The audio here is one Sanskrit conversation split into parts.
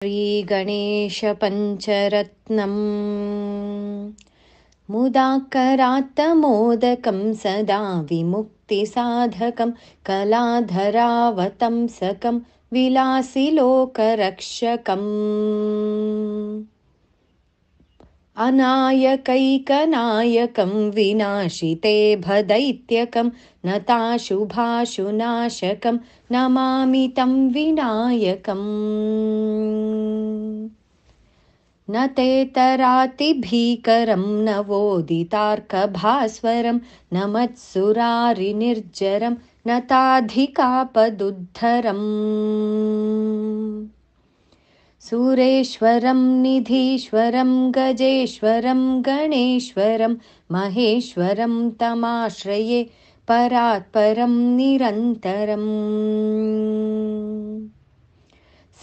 श्रीगणेशपञ्चरत्नम् मुदाकरात्तमोदकं सदा विमुक्तिसाधकं कलाधरावतंसकं विलासिलोकरक्षकम् अनायकैकनायकं विनाशिते भदैत्यकं नताशुभाशुनाशकं नमामि तं विनायकम् न तेतरातिभीकरं नवोदितार्कभास्वरं न मत्सुरारिनिर्जरं नताधिकापदुद्धरम् सुरेश्वरं निधीश्वरं गजेश्वरं गणेश्वरं महेश्वरं तमाश्रये परात्परं निरन्तरम्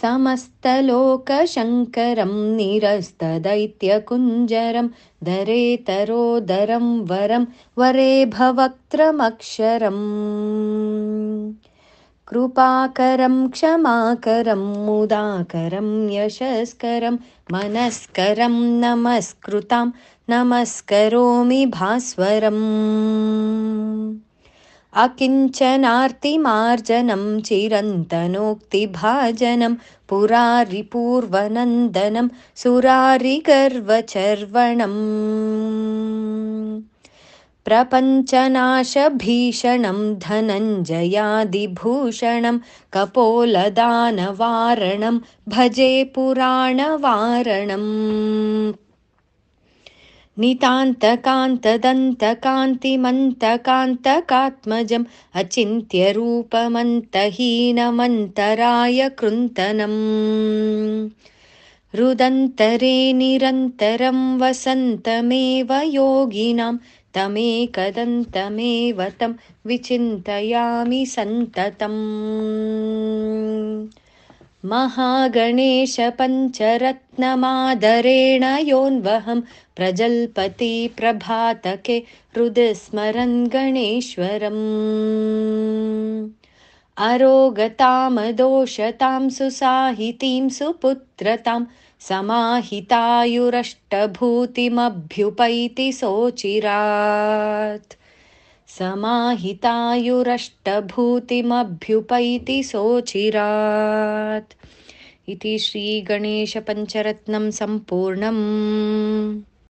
समस्तलोकशङ्करं निरस्तदैत्यकुञ्जरं दरेतरोदरं वरं वरेभवक्त्रमक्षरम् कृपाकरं क्षमाकरं मुदाकरं यशस्करं मनस्करं नमस्कृतां नमस्करोमि भास्वरम् अकिञ्चनार्तिमार्जनं चिरन्तनोक्तिभाजनं पुरारिपूर्वनन्दनं सुरारिगर्वचर्वणम् प्रपञ्चनाशभीषणं धनञ्जयादिभूषणं कपोलदानवारणं भजे पुराणवारणम् नितान्तकान्तदन्तकान्तिमन्तकान्तकात्मजम् अचिन्त्यरूपमन्तहीनमन्तराय कृन्तनम् रुदन्तरे निरन्तरं वसन्तमेव योगिनां तमेकदन्तमेव तं विचिन्तयामि सन्ततम् महागणेशपञ्चरत्नमादरेण योऽन्वहं प्रजल्पति प्रभातके हृदि स्मरन् गणेश्वरम् अरोगतामदोषतां सुसाहितीं सुपुत्रतां समाहितायुरष्टभूतिमभ्युपैति सोचिरात् समाहितायुरष्टभूतिमभ्युपैति सोचिरात् इति श्रीगणेशपञ्चरत्नं सम्पूर्णम्।